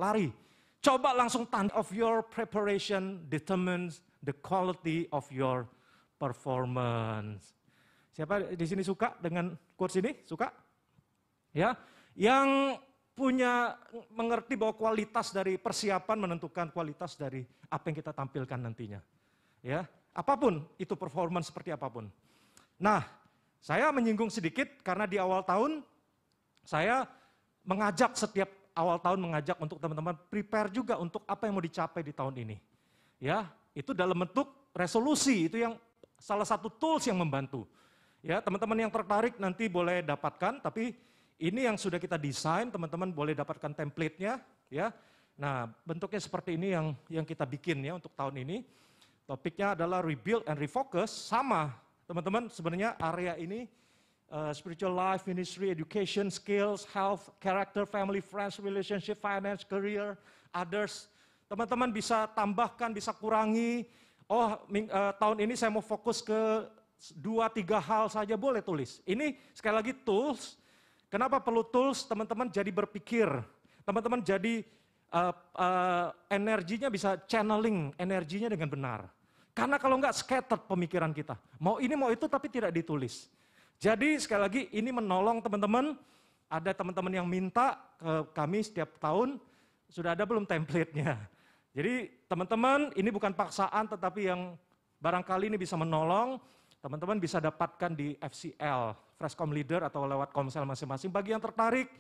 lari. Coba langsung tanda of your preparation determines the quality of your performance. Siapa di sini suka dengan quotes ini? Suka? Ya, yang punya mengerti bahwa kualitas dari persiapan menentukan kualitas dari apa yang kita tampilkan nantinya. Ya, apapun itu performance seperti apapun. Nah, saya menyinggung sedikit karena di awal tahun saya mengajak setiap awal tahun mengajak untuk teman-teman prepare juga untuk apa yang mau dicapai di tahun ini. Ya, itu dalam bentuk resolusi, itu yang salah satu tools yang membantu. Ya, teman-teman yang tertarik nanti boleh dapatkan, tapi ini yang sudah kita desain, teman-teman boleh dapatkan template-nya, ya. Nah, bentuknya seperti ini yang kita bikin ya untuk tahun ini. Topiknya adalah rebuild and refocus, sama teman-teman sebenarnya area ini spiritual life, ministry, education, skills, health, character, family, friends, relationship, finance, career, others. Teman-teman bisa tambahkan, bisa kurangi. Tahun ini saya mau fokus ke 2-3 hal saja, boleh tulis. Ini sekali lagi tools. Kenapa perlu tools? Teman-teman jadi berpikir. Teman-teman jadi energinya bisa channeling energinya dengan benar. Karena kalau enggak scattered pemikiran kita. Mau ini mau itu tapi tidak ditulis. Jadi sekali lagi ini menolong teman-teman. Ada teman-teman yang minta ke kami setiap tahun, sudah ada belum template-nya. Jadi teman-teman ini bukan paksaan tetapi yang barangkali ini bisa menolong. Teman-teman bisa dapatkan di FCL, Freshcom Leader atau lewat Komsel masing-masing. Bagi yang tertarik,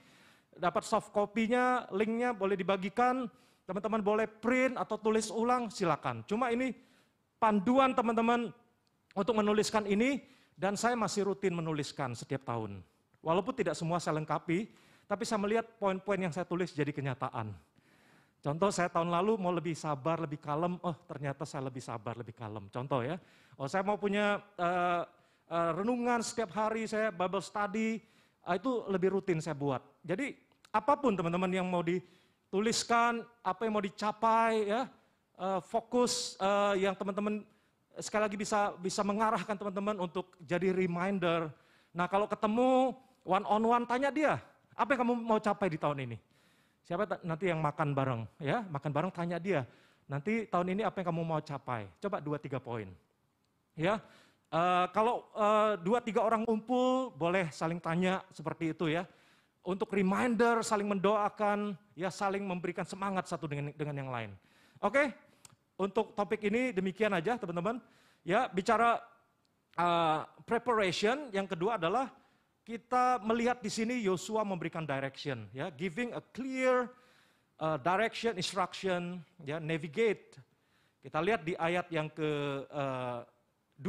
dapat soft copy-nya, link-nya boleh dibagikan. Teman-teman boleh print atau tulis ulang, silakan. Cuma ini panduan teman-teman untuk menuliskan ini, dan saya masih rutin menuliskan setiap tahun. Walaupun tidak semua saya lengkapi, tapi saya melihat poin-poin yang saya tulis jadi kenyataan. Contoh saya tahun lalu mau lebih sabar, lebih kalem, ternyata saya lebih sabar, lebih kalem. Contoh ya, saya mau punya renungan setiap hari, saya Bible study, itu lebih rutin saya buat. Jadi apapun teman-teman yang mau dituliskan, apa yang mau dicapai, ya fokus yang teman-teman sekali lagi bisa mengarahkan teman-teman untuk jadi reminder. Nah kalau ketemu one on one tanya dia, apa yang kamu mau capai di tahun ini? Siapa nanti yang makan bareng, ya makan bareng tanya dia. Nanti tahun ini apa yang kamu mau capai? Coba 2-3 poin. Ya, kalau 2-3 orang kumpul boleh saling tanya seperti itu ya. Untuk reminder, saling mendoakan, ya saling memberikan semangat satu dengan yang lain. Oke, untuk topik ini demikian aja teman-teman. Ya, bicara preparation, yang kedua adalah kita melihat di sini Yosua memberikan direction, ya, giving a clear direction, instruction, ya, navigate. Kita lihat di ayat yang ke-2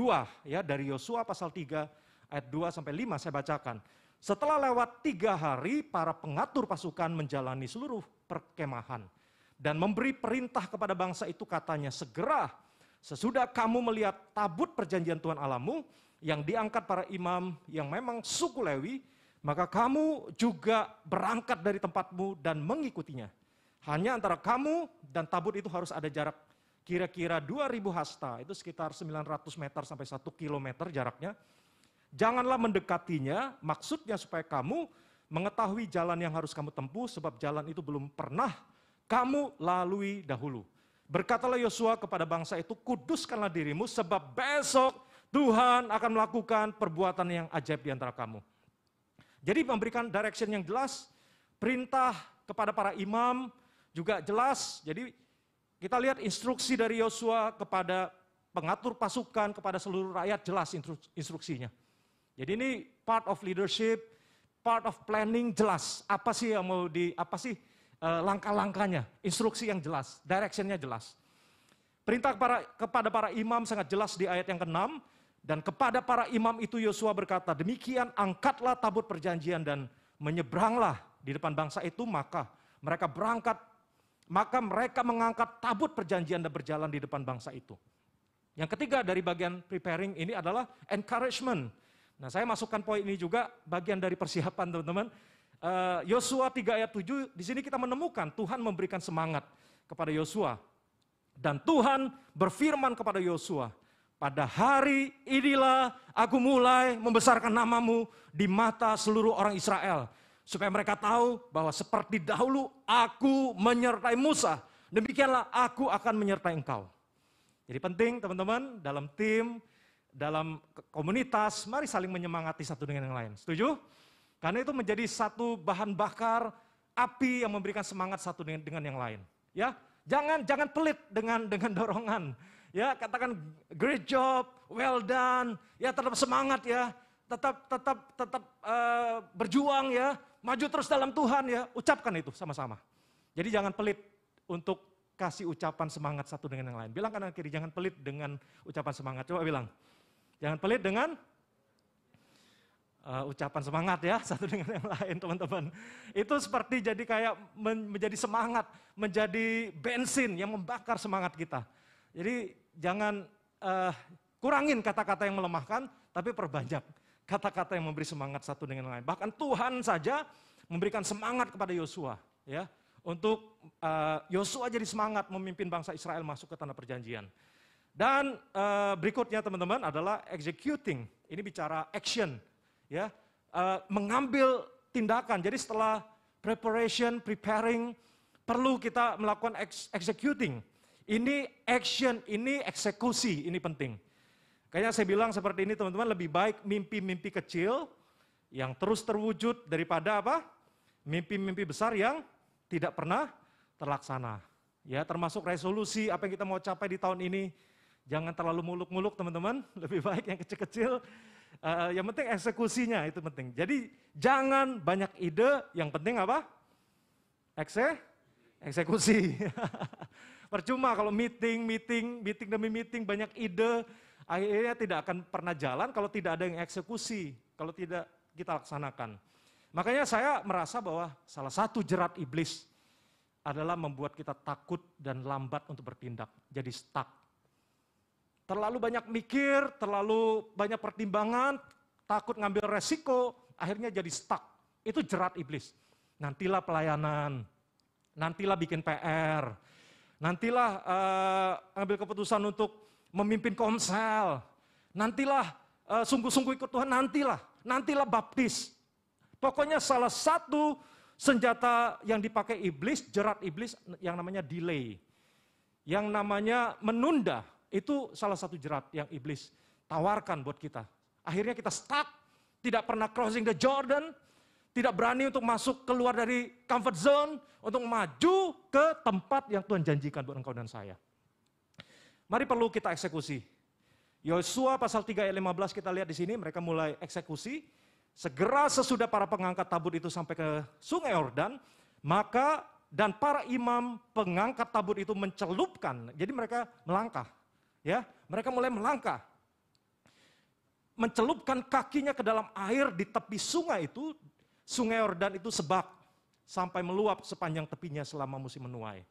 ya dari Yosua pasal 3 ayat 2 sampai 5 saya bacakan. Setelah lewat 3 hari para pengatur pasukan menjalani seluruh perkemahan dan memberi perintah kepada bangsa itu, katanya, segera sesudah kamu melihat tabut perjanjian Tuhan Allahmu yang diangkat para imam yang memang suku Lewi, maka kamu juga berangkat dari tempatmu dan mengikutinya. Hanya antara kamu dan tabut itu harus ada jarak kira-kira 2000 hasta, itu sekitar 900 meter sampai 1 kilometer jaraknya. Janganlah mendekatinya, maksudnya supaya kamu mengetahui jalan yang harus kamu tempuh, sebab jalan itu belum pernah kamu lalui dahulu. Berkatalah Yosua kepada bangsa itu, kuduskanlah dirimu, sebab besok Tuhan akan melakukan perbuatan yang ajaib di antara kamu. Jadi memberikan direction yang jelas, perintah kepada para imam juga jelas. Jadi kita lihat instruksi dari Yosua kepada pengatur pasukan, kepada seluruh rakyat, jelas instruksinya. Jadi ini part of leadership, part of planning, jelas. Apa sih yang mau langkah-langkahnya, instruksi yang jelas, directionnya jelas. Perintah kepada para imam sangat jelas di ayat yang ke-6. Dan kepada para imam itu Yosua berkata, demikian angkatlah tabut perjanjian dan menyeberanglah di depan bangsa itu, maka mereka berangkat, maka mereka mengangkat tabut perjanjian dan berjalan di depan bangsa itu. Yang ketiga dari bagian preparing ini adalah encouragement. Nah saya masukkan poin ini juga bagian dari persiapan teman-teman. Yosua 3 ayat 7, di sini kita menemukan Tuhan memberikan semangat kepada Yosua. Dan Tuhan berfirman kepada Yosua, pada hari inilah aku mulai membesarkan namamu di mata seluruh orang Israel. Supaya mereka tahu bahwa seperti dahulu aku menyertai Musa, demikianlah aku akan menyertai engkau. Jadi penting teman-teman, dalam tim, dalam komunitas, mari saling menyemangati satu dengan yang lain. Setuju? Karena itu menjadi satu bahan bakar api yang memberikan semangat satu dengan yang lain. Ya, jangan pelit dengan dorongan. Ya, katakan great job, well done. Ya, tetap semangat ya. Tetap berjuang ya. Maju terus dalam Tuhan ya. Ucapkan itu sama-sama. Jadi jangan pelit untuk kasih ucapan semangat satu dengan yang lain. Bilang kanan kiri, jangan pelit dengan ucapan semangat. Coba bilang. Jangan pelit dengan ucapan semangat ya, satu dengan yang lain teman-teman. Itu seperti jadi kayak menjadi semangat, menjadi bensin yang membakar semangat kita. Jadi jangan kurangin kata-kata yang melemahkan, tapi perbanyak kata-kata yang memberi semangat satu dengan yang lain. Bahkan Tuhan saja memberikan semangat kepada Yosua, ya, untuk Yosua jadi semangat memimpin bangsa Israel masuk ke tanah perjanjian. Dan berikutnya teman-teman adalah executing. Ini bicara action. Ya, mengambil tindakan. Jadi setelah preparing, perlu kita melakukan executing. Ini action, ini eksekusi, ini penting. Kayaknya saya bilang seperti ini teman-teman, lebih baik mimpi-mimpi kecil yang terus terwujud daripada apa? Mimpi-mimpi besar yang tidak pernah terlaksana. Ya, termasuk resolusi apa yang kita mau capai di tahun ini. Jangan terlalu muluk-muluk teman-teman, lebih baik yang kecil-kecil. Yang penting eksekusinya itu penting. Jadi jangan banyak ide, yang penting apa? Eksekusi. Percuma kalau meeting demi meeting banyak ide, akhirnya tidak akan pernah jalan kalau tidak ada yang eksekusi, kalau tidak kita laksanakan. Makanya saya merasa bahwa salah satu jerat iblis adalah membuat kita takut dan lambat untuk bertindak, jadi stuck. Terlalu banyak mikir, terlalu banyak pertimbangan, takut ngambil resiko, akhirnya jadi stuck. Itu jerat iblis. Nantilah pelayanan, nantilah bikin PR, nantilah ngambil keputusan untuk memimpin komsel, nantilah sungguh-sungguh ikut Tuhan, nantilah baptis. Pokoknya salah satu senjata yang dipakai iblis, jerat iblis yang namanya delay, yang namanya menunda. Itu salah satu jerat yang iblis tawarkan buat kita. Akhirnya kita stuck, tidak pernah crossing the Jordan, tidak berani untuk masuk keluar dari comfort zone, untuk maju ke tempat yang Tuhan janjikan buat engkau dan saya. Mari perlu kita eksekusi. Yosua pasal 3 ayat 15 kita lihat di sini, mereka mulai eksekusi. Segera sesudah para pengangkat tabut itu sampai ke sungai Yordan, maka dan para imam pengangkat tabut itu mencelupkan, jadi mereka melangkah. Ya, mereka mulai melangkah, mencelupkan kakinya ke dalam air di tepi sungai itu. Sungai Yordan itu sebak sampai meluap sepanjang tepinya selama musim menuai.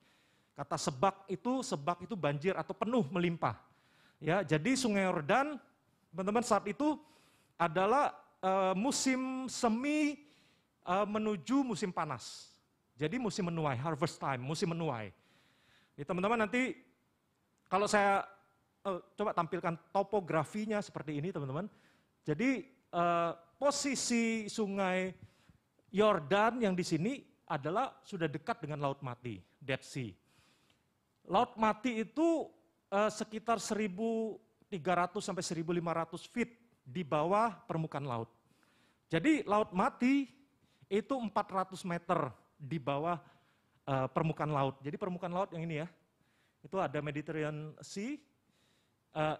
Kata sebak itu banjir atau penuh melimpah. Ya, jadi Sungai Yordan, teman-teman, saat itu adalah musim semi menuju musim panas. Jadi musim menuai, harvest time, musim menuai. Ya, teman-teman, nanti kalau saya coba tampilkan topografinya seperti ini teman-teman. Jadi posisi sungai Yordan yang di sini adalah sudah dekat dengan Laut Mati, Dead Sea. Laut Mati itu sekitar 1.300 sampai 1.500 feet di bawah permukaan laut. Jadi Laut Mati itu 400 meter di bawah permukaan laut. Jadi permukaan laut yang ini ya, itu ada Mediterranean Sea,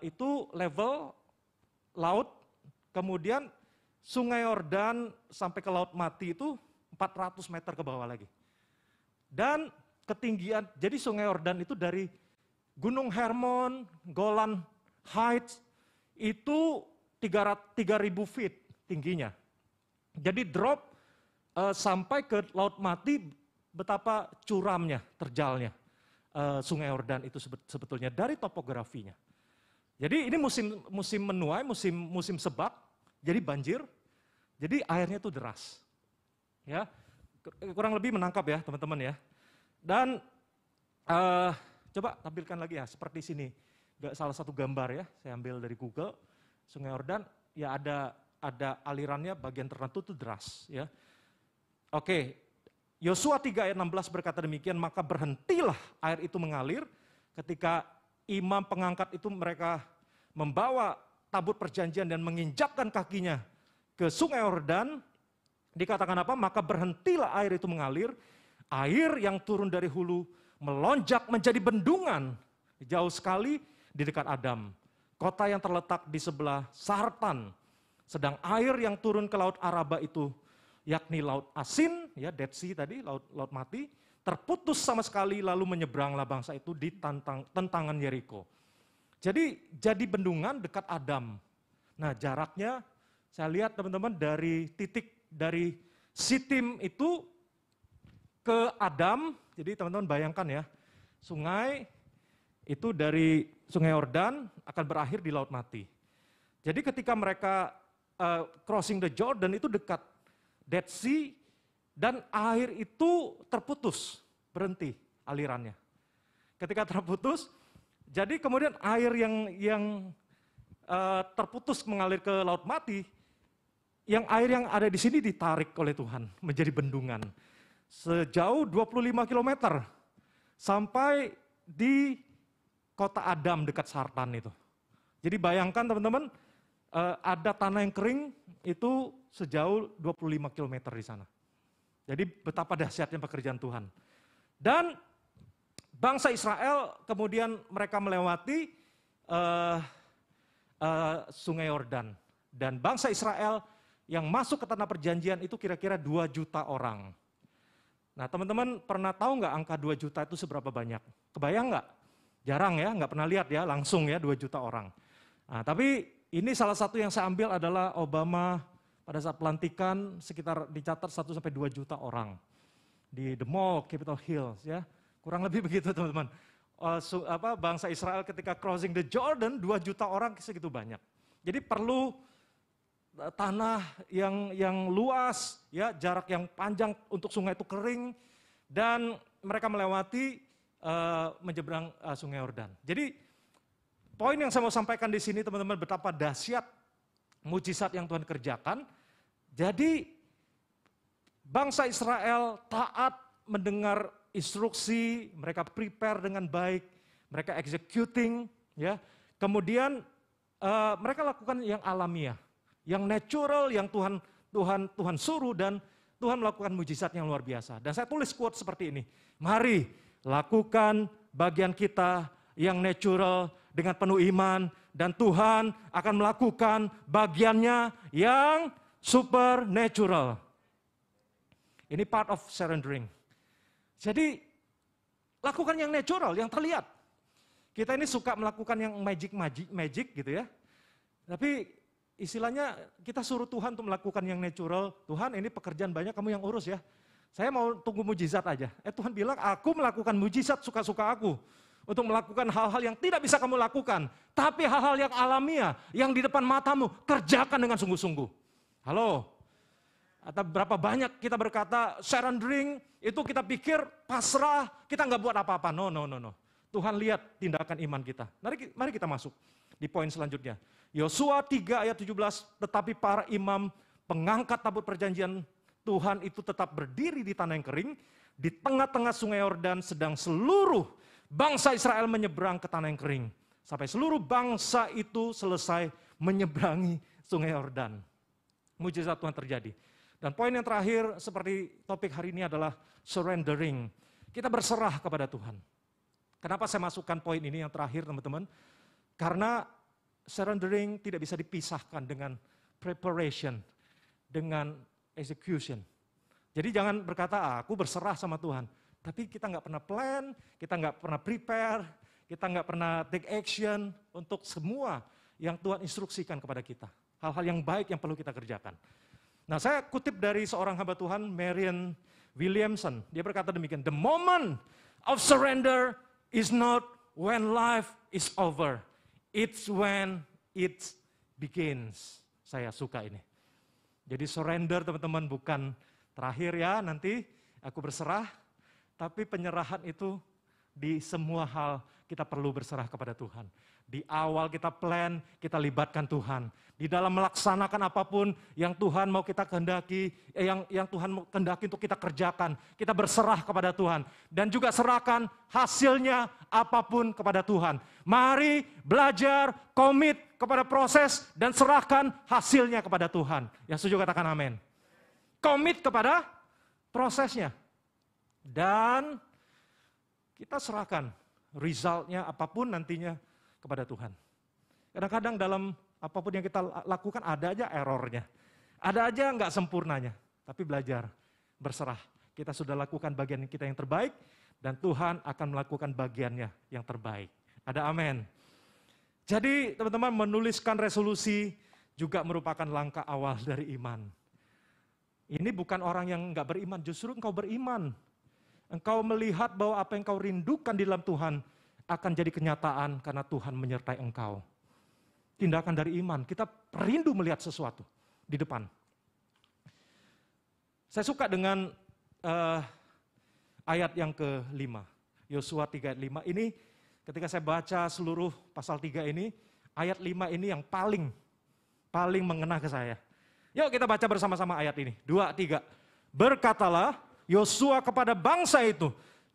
itu level laut, kemudian Sungai Yordan sampai ke Laut Mati itu 400 meter ke bawah lagi. Dan ketinggian, jadi Sungai Yordan itu dari Gunung Hermon, Golan Heights, itu 3.000 feet tingginya. Jadi drop sampai ke Laut Mati, betapa curamnya, terjalnya Sungai Yordan itu sebetulnya dari topografinya. Jadi ini musim menuai, musim sebak, jadi banjir, jadi airnya itu deras. Ya, kurang lebih menangkap ya teman-teman ya. Dan coba tampilkan lagi ya, seperti sini. Salah satu gambar ya, saya ambil dari Google, Sungai Yordan, ya ada alirannya bagian tertentu itu deras ya. Oke, Yosua 3 ayat 16 berkata demikian, maka berhentilah air itu mengalir ketika imam pengangkat itu mereka membawa tabut perjanjian dan menginjakkan kakinya ke sungai Yordan. Dikatakan apa? Maka berhentilah air itu mengalir, air yang turun dari hulu melonjak menjadi bendungan jauh sekali di dekat Adam, kota yang terletak di sebelah Sartan. Sedang air yang turun ke Laut Araba itu, yakni Laut Asin, ya Dead Sea tadi, laut mati, terputus sama sekali lalu menyeberanglah bangsa itu di tentangan Yeriko. Jadi bendungan dekat Adam. Nah jaraknya saya lihat teman-teman dari titik dari Sitim itu ke Adam, jadi teman-teman bayangkan ya, sungai itu dari sungai Yordan akan berakhir di Laut Mati. Jadi ketika mereka crossing the Jordan itu dekat Dead Sea dan air itu terputus, berhenti alirannya. Ketika terputus, jadi kemudian air yang terputus mengalir ke Laut Mati, air yang ada di sini ditarik oleh Tuhan menjadi bendungan. Sejauh 25 km sampai di kota Adam dekat Sartan itu. Jadi bayangkan teman-teman, ada tanah yang kering itu sejauh 25 km di sana. Jadi betapa dahsyatnya pekerjaan Tuhan. Dan bangsa Israel kemudian mereka melewati sungai Yordan. Dan bangsa Israel yang masuk ke tanah perjanjian itu kira-kira 2 juta orang. Nah teman-teman pernah tahu nggak angka 2 juta itu seberapa banyak? Kebayang nggak? Jarang ya, nggak pernah lihat ya langsung ya 2 juta orang. Nah, tapi ini salah satu yang saya ambil adalah Obama pada saat pelantikan sekitar dicatat 1-2 juta orang. Di The Mall, Capitol Hill ya, kurang lebih begitu teman-teman. Bangsa Israel ketika crossing the Jordan 2 juta orang segitu banyak. Jadi perlu tanah yang luas, ya jarak yang panjang untuk sungai itu kering, dan mereka melewati menyeberang sungai Yordan. Jadi poin yang saya mau sampaikan di sini teman-teman, betapa dahsyat mujizat yang Tuhan kerjakan. Jadi bangsa Israel taat mendengar instruksi, mereka prepare dengan baik, mereka executing, ya. Kemudian mereka lakukan yang alamiah, yang natural, yang Tuhan suruh, dan Tuhan melakukan mujizat yang luar biasa. Dan saya tulis quote seperti ini, mari lakukan bagian kita yang natural dengan penuh iman, dan Tuhan akan melakukan bagiannya yang supernatural. Ini part of surrendering. Jadi lakukan yang natural, yang terlihat. Kita ini suka melakukan yang magic gitu ya. Tapi istilahnya kita suruh Tuhan untuk melakukan yang natural. Tuhan ini pekerjaan banyak, kamu yang urus ya. Saya mau tunggu mujizat aja. Tuhan bilang aku melakukan mujizat suka-suka aku. Untuk melakukan hal-hal yang tidak bisa kamu lakukan. Tapi hal-hal yang alamiah, yang di depan matamu, kerjakan dengan sungguh-sungguh. Halo? Atau berapa banyak kita berkata surrendering, itu kita pikir pasrah, kita nggak buat apa-apa. No. Tuhan lihat tindakan iman kita. Mari kita masuk di poin selanjutnya. Yosua 3 ayat 17, tetapi para imam pengangkat tabut perjanjian Tuhan itu tetap berdiri di tanah yang kering, di tengah-tengah sungai Yordan, sedang seluruh bangsa Israel menyeberang ke tanah yang kering. Sampai seluruh bangsa itu selesai menyeberangi sungai Yordan. Mujizat Tuhan terjadi. Dan poin yang terakhir seperti topik hari ini adalah surrendering. Kita berserah kepada Tuhan. Kenapa saya masukkan poin ini yang terakhir teman-teman? Karena surrendering tidak bisa dipisahkan dengan preparation, dengan execution. Jadi jangan berkata, aku berserah sama Tuhan. Tapi kita nggak pernah plan, kita nggak pernah prepare, kita nggak pernah take action untuk semua yang Tuhan instruksikan kepada kita. Hal-hal yang baik yang perlu kita kerjakan. Nah saya kutip dari seorang hamba Tuhan, Marian Williamson. Dia berkata demikian, the moment of surrender is not when life is over. It's when it begins. Saya suka ini. Jadi surrender teman-teman bukan terakhir ya nanti aku berserah. Tapi penyerahan itu di semua hal kita perlu berserah kepada Tuhan. Di awal kita plan, kita libatkan Tuhan. Di dalam melaksanakan apapun yang Tuhan mau kita kehendaki, yang Tuhan mau kehendaki untuk kita kerjakan, kita berserah kepada Tuhan. Dan juga serahkan hasilnya apapun kepada Tuhan. Mari belajar, komit kepada proses, dan serahkan hasilnya kepada Tuhan. Yang setuju katakan amin. Komit kepada prosesnya. Dan kita serahkan resultnya apapun nantinya kepada Tuhan. Kadang-kadang dalam apapun yang kita lakukan ada aja errornya. Ada aja nggak sempurnanya. Tapi belajar, berserah. Kita sudah lakukan bagian kita yang terbaik dan Tuhan akan melakukan bagiannya yang terbaik. Ada amin. Jadi teman-teman, menuliskan resolusi juga merupakan langkah awal dari iman. Ini bukan orang yang nggak beriman, justru engkau beriman. Engkau melihat bahwa apa yang kau rindukan di dalam Tuhan akan jadi kenyataan karena Tuhan menyertai engkau. Tindakan dari iman, kita rindu melihat sesuatu di depan. Saya suka dengan ayat yang ke-5, Yosua 3 ayat 5. Ini ketika saya baca seluruh pasal 3 ini, ayat 5 ini yang paling mengena ke saya. Yuk kita baca bersama-sama ayat ini. 2, 3. Berkatalah Yosua kepada bangsa itu,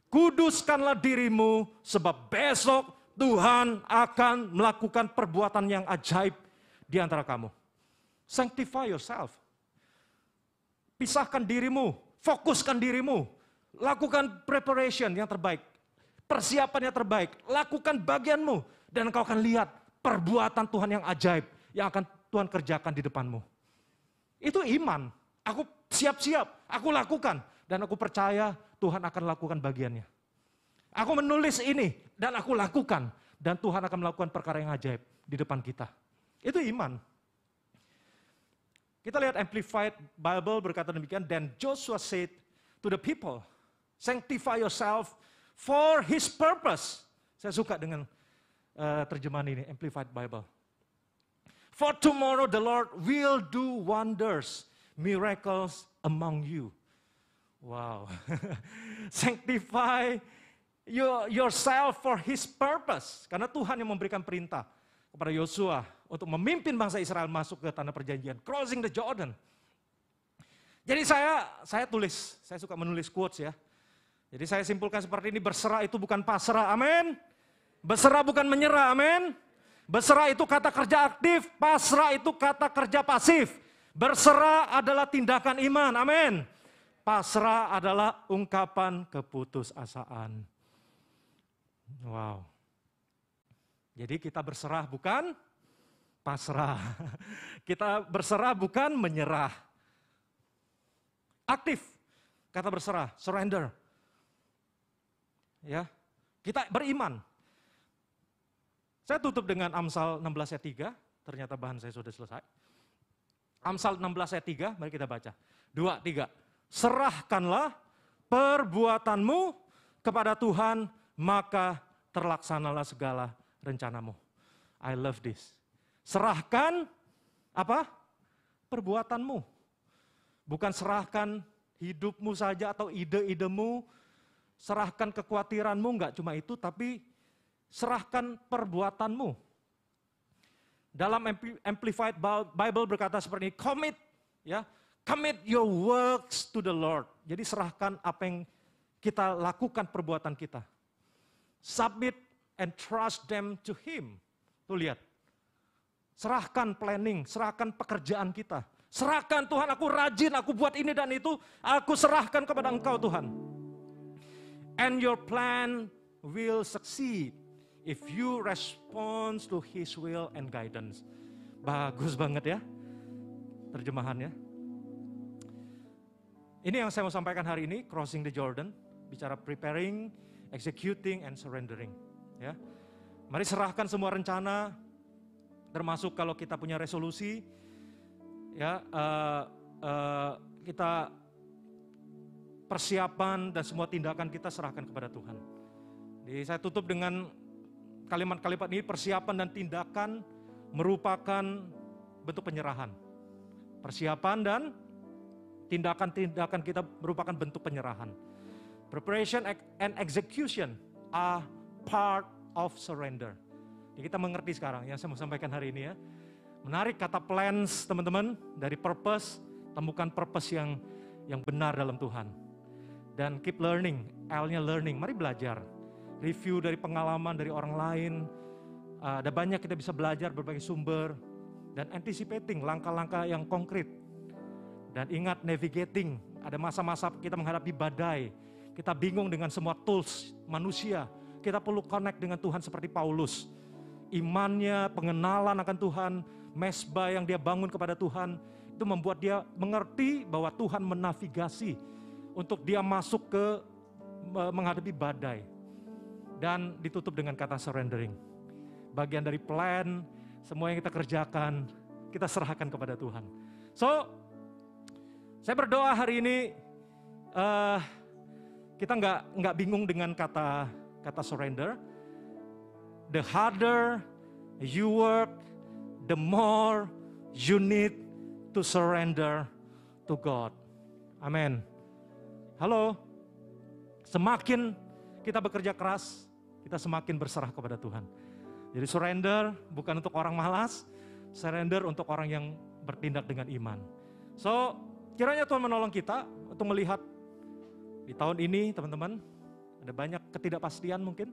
kuduskanlah dirimu sebab besok Tuhan akan melakukan perbuatan yang ajaib di antara kamu. Sanctify yourself. Pisahkan dirimu, fokuskan dirimu, lakukan preparation yang terbaik, persiapan yang terbaik, lakukan bagianmu, dan engkau akan lihat perbuatan Tuhan yang ajaib yang akan Tuhan kerjakan di depanmu. Itu iman. Aku siap-siap, aku lakukan, dan aku percaya Tuhan akan lakukan bagiannya. Aku menulis ini dan aku lakukan. Dan Tuhan akan melakukan perkara yang ajaib di depan kita. Itu iman. Kita lihat Amplified Bible berkata demikian. Then Joshua said to the people, sanctify yourself for his purpose. Saya suka dengan terjemahan ini, Amplified Bible. For tomorrow the Lord will do wonders, miracles among you. Wow. Sanctify yourself for his purpose. Karena Tuhan yang memberikan perintah kepada Yosua untuk memimpin bangsa Israel masuk ke tanah perjanjian. Crossing the Jordan. Jadi saya tulis, saya suka menulis quotes ya. Jadi saya simpulkan seperti ini, berserah itu bukan pasrah, amin. Berserah bukan menyerah, amin. Berserah itu kata kerja aktif, pasrah itu kata kerja pasif. Berserah adalah tindakan iman, amin. Pasrah adalah ungkapan keputusasaan. Wow. Jadi kita berserah bukan pasrah. Kita berserah bukan menyerah. Aktif. Kata berserah, surrender. Ya. Kita beriman. Saya tutup dengan Amsal 16 ayat 3. Ternyata bahan saya sudah selesai. Amsal 16 ayat 3, mari kita baca. 2, 3. Serahkanlah perbuatanmu kepada Tuhan, maka terlaksanalah segala rencanamu. I love this. Serahkan apa? Perbuatanmu. Bukan serahkan hidupmu saja atau ide-idemu, serahkan kekhawatiranmu, enggak cuma itu, tapi serahkan perbuatanmu. Dalam Amplified Bible berkata seperti ini, commit, ya, commit your works to the Lord. Jadi serahkan apa yang kita lakukan, perbuatan kita. Submit and trust them to Him. Tuh lihat. Serahkan planning, serahkan pekerjaan kita. Serahkan Tuhan, aku rajin, aku buat ini dan itu, aku serahkan kepada Engkau Tuhan. And your plan will succeed if you respond to His will and guidance. Bagus banget ya terjemahannya. Ini yang saya mau sampaikan hari ini, Crossing the Jordan. Bicara preparing, executing, and surrendering. Ya. Mari serahkan semua rencana, termasuk kalau kita punya resolusi, ya kita persiapan dan semua tindakan kita serahkan kepada Tuhan. Jadi saya tutup dengan kalimat-kalimat ini, persiapan dan tindakan merupakan bentuk penyerahan. Persiapan dan tindakan-tindakan kita merupakan bentuk penyerahan. Preparation and execution are part of surrender. Jadi kita mengerti sekarang yang saya mau sampaikan hari ini ya. Menarik kata plans teman-teman, dari purpose, temukan purpose yang benar dalam Tuhan. Dan keep learning, L-nya learning, mari belajar. Review dari pengalaman dari orang lain, ada banyak kita bisa belajar berbagai sumber. Dan anticipating, langkah-langkah yang konkret. Dan ingat navigating, ada masa-masa kita menghadapi badai. Kita bingung dengan semua tools manusia. Kita perlu connect dengan Tuhan seperti Paulus. Imannya, pengenalan akan Tuhan, mesbah yang dia bangun kepada Tuhan, itu membuat dia mengerti bahwa Tuhan menavigasi untuk dia masuk ke menghadapi badai. Dan ditutup dengan kata surrendering. Bagian dari plan, semua yang kita kerjakan, kita serahkan kepada Tuhan. So, saya berdoa hari ini kita nggak bingung dengan kata surrender. The harder you work, the more you need to surrender to God. Amin. Halo. Semakin kita bekerja keras, kita semakin berserah kepada Tuhan. Jadi surrender bukan untuk orang malas, surrender untuk orang yang bertindak dengan iman. So, kiranya Tuhan menolong kita untuk melihat di tahun ini teman-teman, ada banyak ketidakpastian mungkin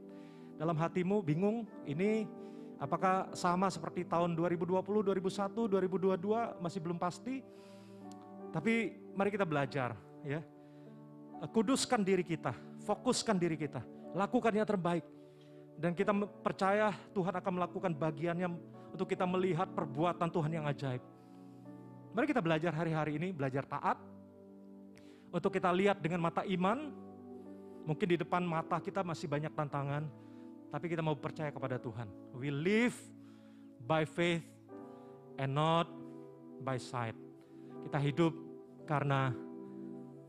dalam hatimu, bingung ini apakah sama seperti tahun 2020, 2001, 2022 masih belum pasti. Tapi mari kita belajar ya. Kuduskan diri kita, fokuskan diri kita, lakukan yang terbaik. Dan kita percaya Tuhan akan melakukan bagiannya untuk kita melihat perbuatan Tuhan yang ajaib. Mari kita belajar hari-hari ini, belajar taat. Untuk kita lihat dengan mata iman, mungkin di depan mata kita masih banyak tantangan, tapi kita mau percaya kepada Tuhan. We live by faith and not by sight. Kita hidup karena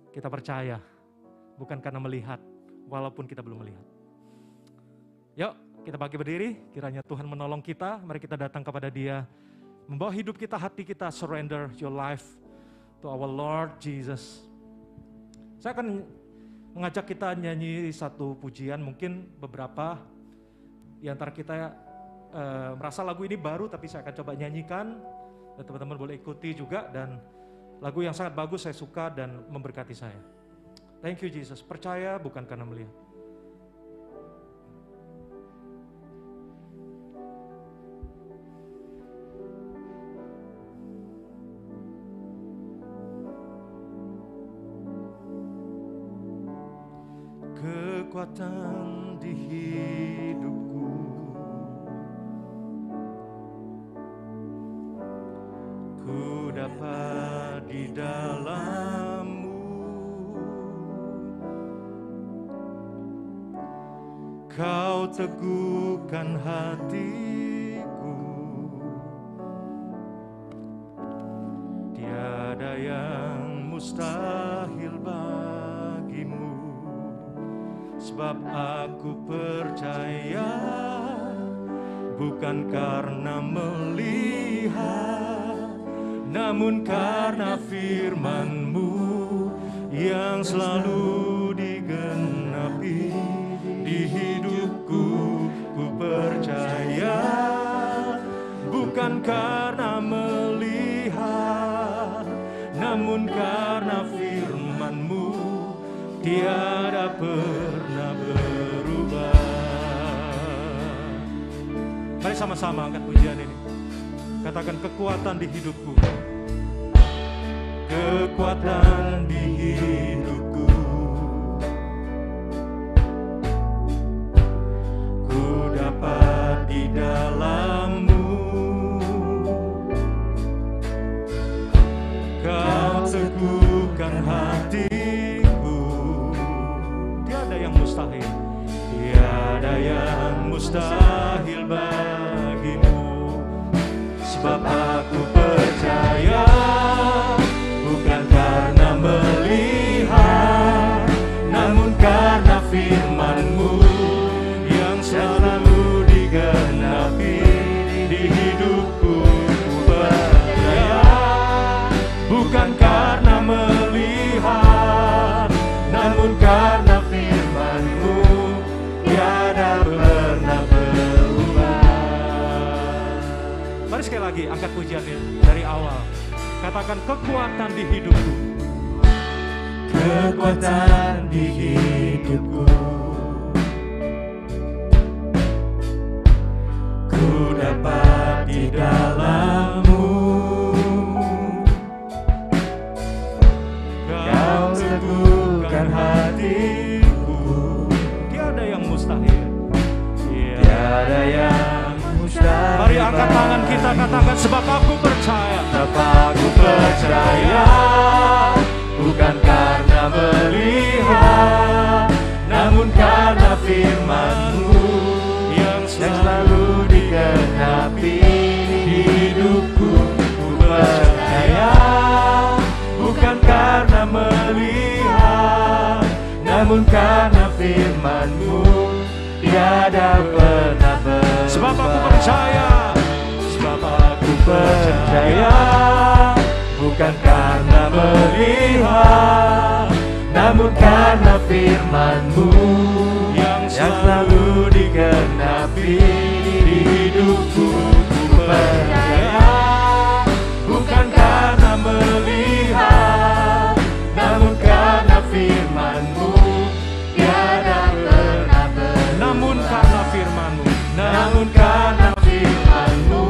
kita percaya, bukan karena melihat, walaupun kita belum melihat. Yuk, kita bangkit berdiri, kiranya Tuhan menolong kita, mari kita datang kepada Dia. Membawa hidup kita, hati kita, surrender your life to our Lord Jesus. Saya akan mengajak kita nyanyi satu pujian, mungkin beberapa di antara kita merasa lagu ini baru, tapi saya akan coba nyanyikan, dan teman-teman boleh ikuti juga, dan lagu yang sangat bagus, saya suka dan memberkati saya. Thank you Jesus, percaya bukan karena melihat. Kekuatan di hidupku, ku dapat di dalam-Mu. Kau teguhkan hatiku, tiada yang mustahil bagimu. Sebab aku percaya, bukan karena melihat, namun karena firman-Mu yang selalu digenapi di hidupku. Ku percaya, bukan karena melihat, namun karena firman-Mu tiada pernah berubah. Mari sama-sama angkat pujian ini. Katakan kekuatan di hidupku. Kekuatan di hidupku. Ku dapat di dalam-Mu. Kau teguhkan hati. Mustahil, tiada yang mustahil bagimu. Sebab aku percaya, bukan karena melihat, namun karena firman-Mu yang selalu digenapi di hidupku. Ku percaya, bukan karena melihat, namun karena firman-Mu tiada lagi, angkat pujiannya dari awal. Katakan kekuatan di hidupku. Kekuatan di hidupku, ku dapat di dalam-Mu. Kau teguhkan hatiku, Tiada yang mustahil. tiada yang mustahil. Mari angkat tangan kita, katakan sebab aku percaya. Sebab aku percaya, bukan karena melihat, namun karena firman-Mu yang selalu digenapi hidupku. Ku percaya, bukan karena melihat, namun karena firman-Mu tiada pernah berubah. Sebab aku percaya. Sebab aku percaya, bukan karena melihat, namun karena firman-Mu yang selalu digenapi di hidupku. Ku percaya, bukan karena melihat, namun karena firman-Mu tiada pernah berubah. Namun karena firman-Mu. Namun karena firman-Mu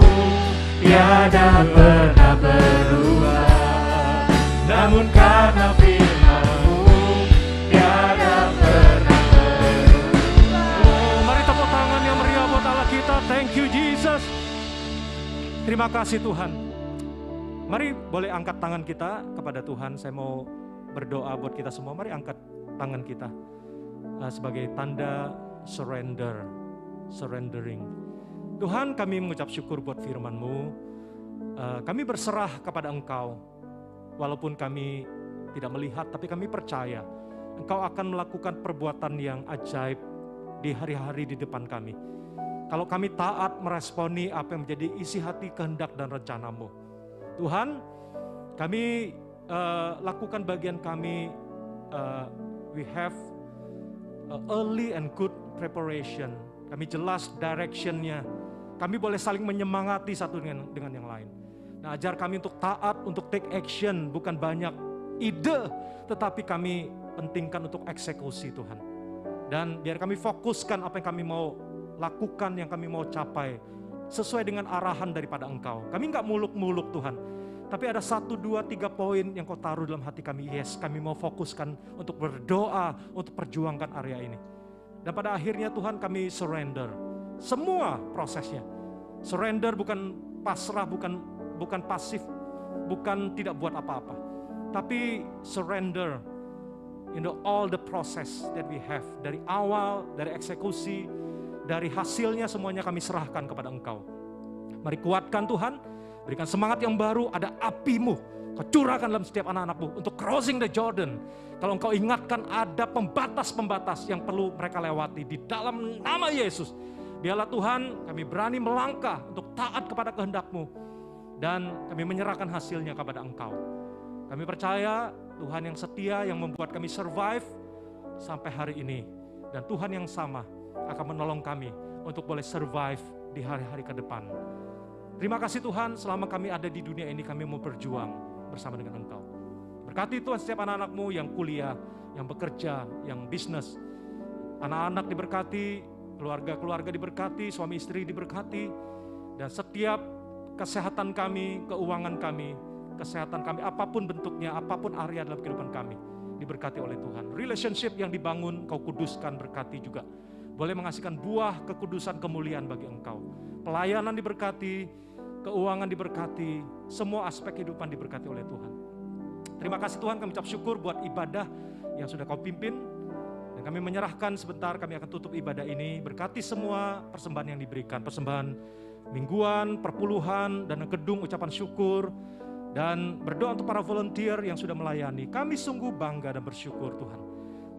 tiada pernah berubah. Namun karena firman-Mu tiada pernah berubah. Oh, mari tepuk tangan yang meriah buat Allah kita. Thank you Jesus. Terima kasih Tuhan. Mari boleh angkat tangan kita kepada Tuhan. Saya mau berdoa buat kita semua. Mari angkat tangan kita sebagai tanda surrendering. Tuhan, kami mengucap syukur buat firman-Mu. Kami berserah kepada Engkau. Walaupun kami tidak melihat, tapi kami percaya Engkau akan melakukan perbuatan yang ajaib di hari-hari di depan kami. Kalau kami taat meresponi apa yang menjadi isi hati, kehendak dan rencana-Mu. Tuhan, kami lakukan bagian kami. We have early and good preparation. Kami jelas direction-nya. Kami boleh saling menyemangati satu dengan yang lain. Nah, ajar kami untuk taat, untuk take action, bukan banyak ide, tetapi kami pentingkan untuk eksekusi Tuhan. Dan biar kami fokuskan apa yang kami mau lakukan, yang kami mau capai, sesuai dengan arahan daripada Engkau. Kami nggak muluk-muluk Tuhan, tapi ada 1, 2, 3 poin yang Kau taruh dalam hati kami. Yes, kami mau fokuskan untuk berdoa, untuk perjuangkan area ini. Dan pada akhirnya Tuhan, kami surrender semua prosesnya. Surrender bukan pasrah, bukan pasif, bukan tidak buat apa-apa, tapi surrender in all the process that we have. Dari awal, dari eksekusi, dari hasilnya semuanya kami serahkan kepada Engkau. Mari kuatkan Tuhan, berikan semangat yang baru, ada api-Mu, Kau curahkan dalam setiap anak-anak-Mu untuk crossing the Jordan. Kalau Engkau ingatkan ada pembatas-pembatas yang perlu mereka lewati di dalam nama Yesus. Biarlah Tuhan kami berani melangkah untuk taat kepada kehendak-Mu. Dan kami menyerahkan hasilnya kepada Engkau. Kami percaya Tuhan yang setia yang membuat kami survive sampai hari ini. Dan Tuhan yang sama akan menolong kami untuk boleh survive di hari-hari ke depan. Terima kasih Tuhan, selama kami ada di dunia ini kami mau berjuang bersama dengan Engkau. Berkati Tuhan setiap anak-anak-Mu yang kuliah, yang bekerja, yang bisnis. Anak-anak diberkati, keluarga-keluarga diberkati, suami istri diberkati. Dan setiap kesehatan kami, keuangan kami, kesehatan kami, apapun bentuknya, apapun area dalam kehidupan kami, diberkati oleh Tuhan. Relationship yang dibangun, Kau kuduskan, berkati juga. Boleh menghasilkan buah kekudusan, kemuliaan bagi Engkau. Pelayanan diberkati, keuangan diberkati, semua aspek kehidupan diberkati oleh Tuhan. Terima kasih Tuhan, kami ucap syukur buat ibadah yang sudah Kau pimpin. Dan kami menyerahkan sebentar, kami akan tutup ibadah ini. Berkati semua persembahan yang diberikan, persembahan mingguan, perpuluhan, dan gedung ucapan syukur. Dan berdoa untuk para volunteer yang sudah melayani. Kami sungguh bangga dan bersyukur Tuhan.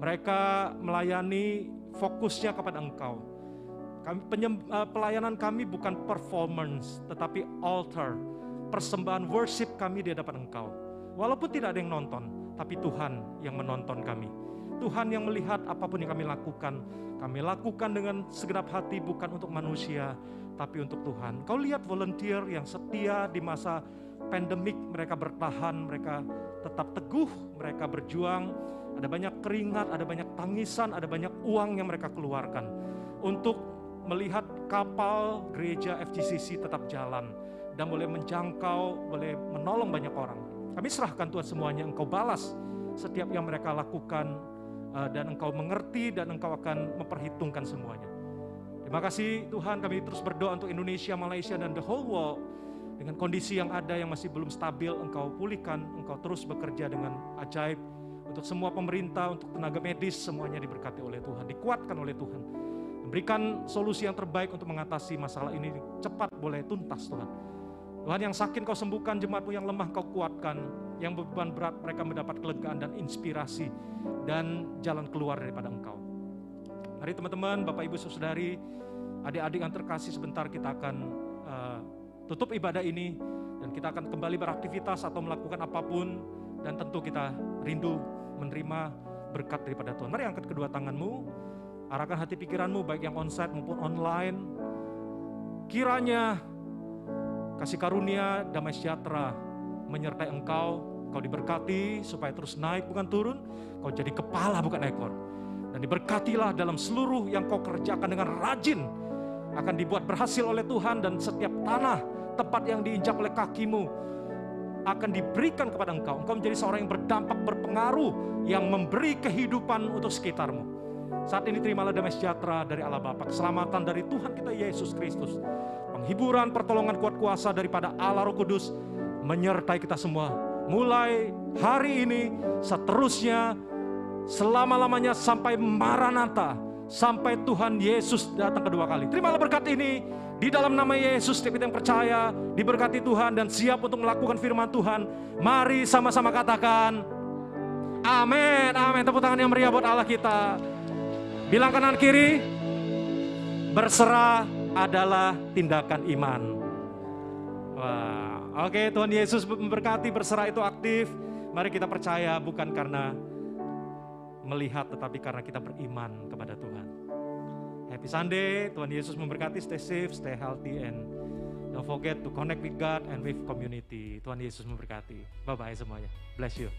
Mereka melayani fokusnya kepada Engkau. Pelayanan kami bukan performance, tetapi altar. Persembahan worship kami di hadapan Engkau. Walaupun tidak ada yang nonton, tapi Tuhan yang menonton kami. Tuhan yang melihat apapun yang kami lakukan dengan segenap hati, bukan untuk manusia, tapi untuk Tuhan. Kau lihat volunteer yang setia di masa pandemik, mereka bertahan, mereka tetap teguh, mereka berjuang. Ada banyak keringat, ada banyak tangisan, ada banyak uang yang mereka keluarkan untuk melihat kapal gereja FGCC tetap jalan dan boleh menjangkau, boleh menolong banyak orang. Kami serahkan Tuhan semuanya, Engkau balas setiap yang mereka lakukan, dan Engkau mengerti dan Engkau akan memperhitungkan semuanya. Terima kasih Tuhan, kami terus berdoa untuk Indonesia, Malaysia, dan the whole world. Dengan kondisi yang ada yang masih belum stabil, Engkau pulihkan, Engkau terus bekerja dengan ajaib. Untuk semua pemerintah, untuk tenaga medis, semuanya diberkati oleh Tuhan, dikuatkan oleh Tuhan. Memberikan solusi yang terbaik untuk mengatasi masalah ini, cepat boleh tuntas Tuhan. Tuhan, yang sakit Kau sembuhkan, jemaat-Mu yang lemah Kau kuatkan, yang beban berat mereka mendapat kelegaan dan inspirasi dan jalan keluar daripada Engkau. Mari teman-teman, Bapak Ibu Saudari, adik-adik yang terkasih, sebentar kita akan tutup ibadah ini dan kita akan kembali beraktivitas atau melakukan apapun, dan tentu kita rindu menerima berkat daripada Tuhan. Mari angkat kedua tanganmu, arahkan hati pikiranmu baik yang onsite maupun online. Kiranya kasih karunia, damai sejahtera menyertai engkau. Kau diberkati supaya terus naik bukan turun, kau jadi kepala bukan ekor. Dan diberkatilah dalam seluruh yang kau kerjakan dengan rajin, akan dibuat berhasil oleh Tuhan, dan setiap tanah, tempat yang diinjak oleh kakimu akan diberikan kepada engkau. Engkau menjadi seorang yang berdampak, berpengaruh, yang memberi kehidupan untuk sekitarmu. Saat ini terimalah damai sejahtera dari Allah Bapa, keselamatan dari Tuhan kita Yesus Kristus, penghiburan, pertolongan, kuat kuasa daripada Allah Roh Kudus menyertai kita semua. Mulai hari ini, seterusnya, selama-lamanya sampai Maranatha, sampai Tuhan Yesus datang kedua kali. Terimalah berkat ini di dalam nama Yesus. Setiap yang percaya diberkati Tuhan dan siap untuk melakukan firman Tuhan, mari sama-sama katakan amin, amin. Tepuk tangan yang meriah buat Allah kita. Bilang kanan kiri, berserah adalah tindakan iman. Wah, oke, Tuhan Yesus memberkati. Berserah itu aktif. Mari kita percaya bukan karena melihat, tetapi karena kita beriman kepada Tuhan. Happy Sunday, Tuhan Yesus memberkati. Stay safe, stay healthy, and don't forget to connect with God and with community. Tuhan Yesus memberkati. Bye-bye semuanya. Bless you.